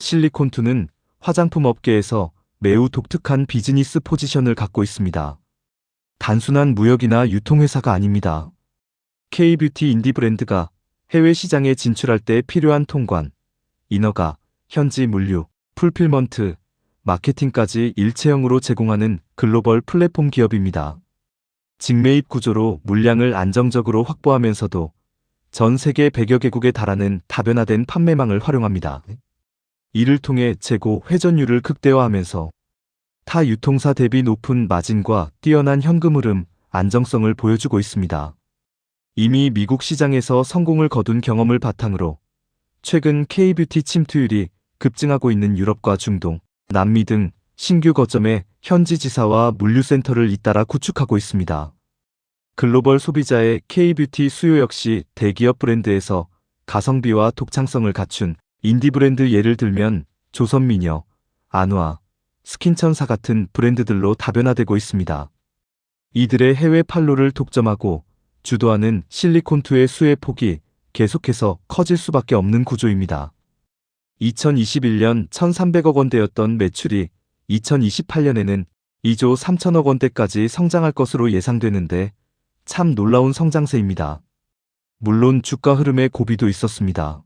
실리콘2는 화장품 업계에서 매우 독특한 비즈니스 포지션을 갖고 있습니다. 단순한 무역이나 유통회사가 아닙니다. K-뷰티 인디 브랜드가 해외 시장에 진출할 때 필요한 통관, 인허가, 현지 물류, 풀필먼트, 마케팅까지 일체형으로 제공하는 글로벌 플랫폼 기업입니다. 직매입 구조로 물량을 안정적으로 확보하면서도 전 세계 100여 개국에 달하는 다변화된 판매망을 활용합니다. 이를 통해 재고 회전율을 극대화하면서 타 유통사 대비 높은 마진과 뛰어난 현금 흐름, 안정성을 보여주고 있습니다. 이미 미국 시장에서 성공을 거둔 경험을 바탕으로 최근 K-뷰티 침투율이 급증하고 있는 유럽과 중동, 남미 등 신규 거점에 현지 지사와 물류센터를 잇따라 구축하고 있습니다. 글로벌 소비자의 K-뷰티 수요 역시 대기업 브랜드에서 가성비와 독창성을 갖춘 인디 브랜드 예를 들면 조선미녀, 안화, 스킨천사 같은 브랜드들로 다변화되고 있습니다. 이들의 해외 판로를 독점하고 주도하는 실리콘2의 수혜 폭이 계속해서 커질 수밖에 없는 구조입니다. 2021년 1,300억 원대였던 매출이 2028년에는 2조 3천억 원대까지 성장할 것으로 예상되는데 참 놀라운 성장세입니다. 물론 주가 흐름에 고비도 있었습니다.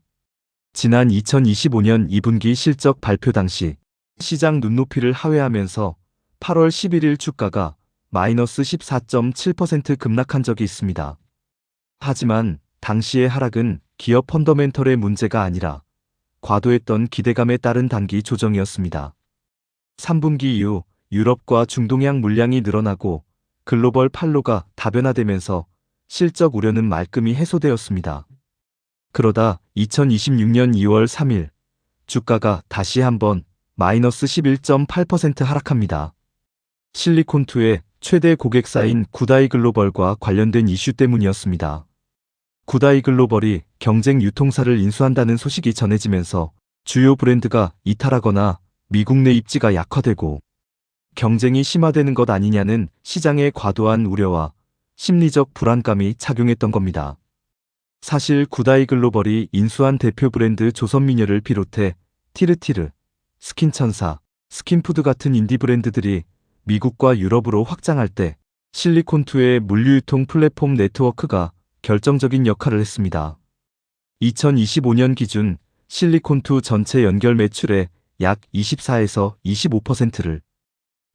지난 2025년 2분기 실적 발표 당시 시장 눈높이를 하회하면서 8월 11일 주가가 마이너스 14.7% 급락한 적이 있습니다. 하지만 당시의 하락은 기업 펀더멘털의 문제가 아니라 과도했던 기대감에 따른 단기 조정이었습니다. 3분기 이후 유럽과 중동향 물량이 늘어나고 글로벌 판로가 다변화되면서 실적 우려는 말끔히 해소되었습니다. 그러다 2026년 2월 3일 주가가 다시 한번 마이너스 11.8% 하락합니다. 실리콘2의 최대 고객사인 구다이 글로벌과 관련된 이슈 때문이었습니다. 구다이 글로벌이 경쟁 유통사를 인수한다는 소식이 전해지면서 주요 브랜드가 이탈하거나 미국 내 입지가 약화되고 경쟁이 심화되는 것 아니냐는 시장의 과도한 우려와 심리적 불안감이 작용했던 겁니다. 사실 구다이 글로벌이 인수한 대표 브랜드 조선미녀를 비롯해 티르티르, 스킨천사, 스킨푸드 같은 인디 브랜드들이 미국과 유럽으로 확장할 때 실리콘2의 물류유통 플랫폼 네트워크가 결정적인 역할을 했습니다. 2025년 기준 실리콘2 전체 연결 매출의 약 24에서 25%를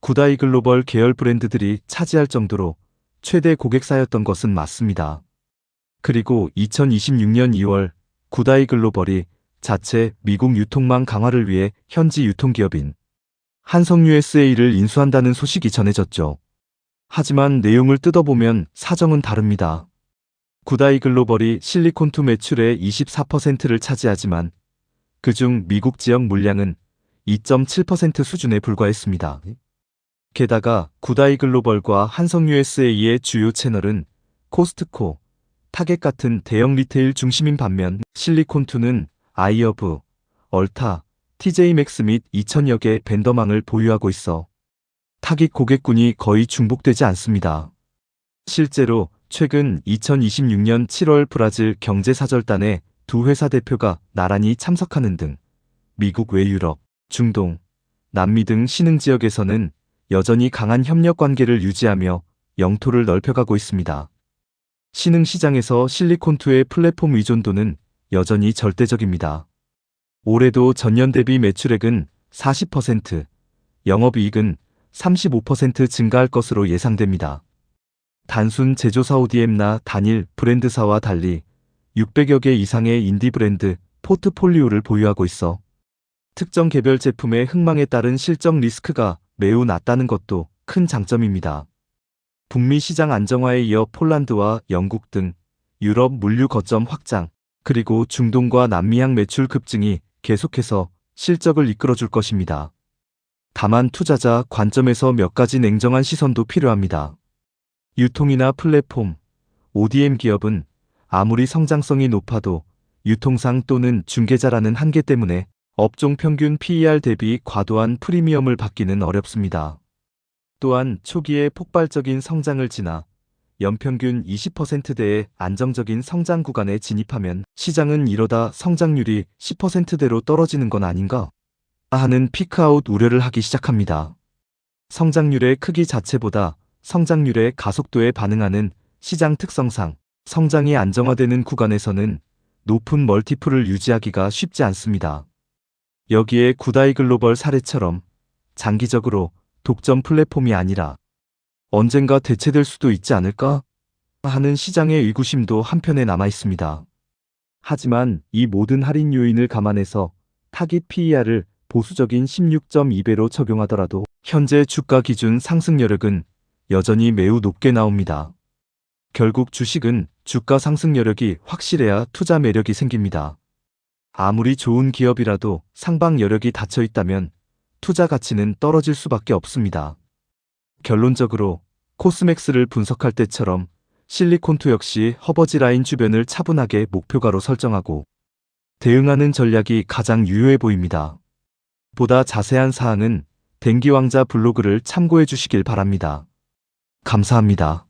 구다이 글로벌 계열 브랜드들이 차지할 정도로 최대 고객사였던 것은 맞습니다. 그리고 2026년 2월 구다이 글로벌이 자체 미국 유통망 강화를 위해 현지 유통기업인 한성 USA를 인수한다는 소식이 전해졌죠. 하지만 내용을 뜯어보면 사정은 다릅니다. 구다이 글로벌이 실리콘2 매출의 24%를 차지하지만 그중 미국 지역 물량은 2.7% 수준에 불과했습니다. 게다가 구다이 글로벌과 한성 USA의 주요 채널은 코스트코, 타겟 같은 대형 리테일 중심인 반면 실리콘2는 아이허브, 얼타, TJ맥스 및 2,000여 개 벤더망을 보유하고 있어 타깃 고객군이 거의 중복되지 않습니다. 실제로 최근 2026년 7월 브라질 경제사절단에 두 회사 대표가 나란히 참석하는 등 미국 외 유럽, 중동, 남미 등 신흥 지역에서는 여전히 강한 협력 관계를 유지하며 영토를 넓혀가고 있습니다. 신흥 시장에서 실리콘2의 플랫폼 의존도는 여전히 절대적입니다. 올해도 전년 대비 매출액은 40%, 영업이익은 35% 증가할 것으로 예상됩니다. 단순 제조사 ODM나 단일 브랜드사와 달리 600여 개 이상의 인디 브랜드 포트폴리오를 보유하고 있어 특정 개별 제품의 흥망에 따른 실적 리스크가 매우 낮다는 것도 큰 장점입니다. 북미 시장 안정화에 이어 폴란드와 영국 등 유럽 물류 거점 확장, 그리고 중동과 남미향 매출 급증이 계속해서 실적을 이끌어줄 것입니다. 다만 투자자 관점에서 몇 가지 냉정한 시선도 필요합니다. 유통이나 플랫폼, ODM 기업은 아무리 성장성이 높아도 유통상 또는 중개자라는 한계 때문에 업종 평균 PER 대비 과도한 프리미엄을 받기는 어렵습니다. 또한 초기에 폭발적인 성장을 지나 연평균 20%대의 안정적인 성장 구간에 진입하면 시장은 이러다 성장률이 10%대로 떨어지는 건 아닌가? 하는 피크아웃 우려를 하기 시작합니다. 성장률의 크기 자체보다 성장률의 가속도에 반응하는 시장 특성상 성장이 안정화되는 구간에서는 높은 멀티플을 유지하기가 쉽지 않습니다. 여기에 굿아이 글로벌 사례처럼 장기적으로 독점 플랫폼이 아니라 언젠가 대체될 수도 있지 않을까 하는 시장의 의구심도 한편에 남아 있습니다. 하지만 이 모든 할인 요인을 감안해서 타깃 PER을 보수적인 16.2배로 적용하더라도 현재 주가 기준 상승 여력은 여전히 매우 높게 나옵니다. 결국 주식은 주가 상승 여력이 확실해야 투자 매력이 생깁니다. 아무리 좋은 기업이라도 상방 여력이 닫혀 있다면 투자 가치는 떨어질 수밖에 없습니다. 결론적으로 코스맥스를 분석할 때처럼 실리콘투 역시 허버지 라인 주변을 차분하게 목표가로 설정하고 대응하는 전략이 가장 유효해 보입니다. 보다 자세한 사항은 댕기왕자 블로그를 참고해 주시길 바랍니다. 감사합니다.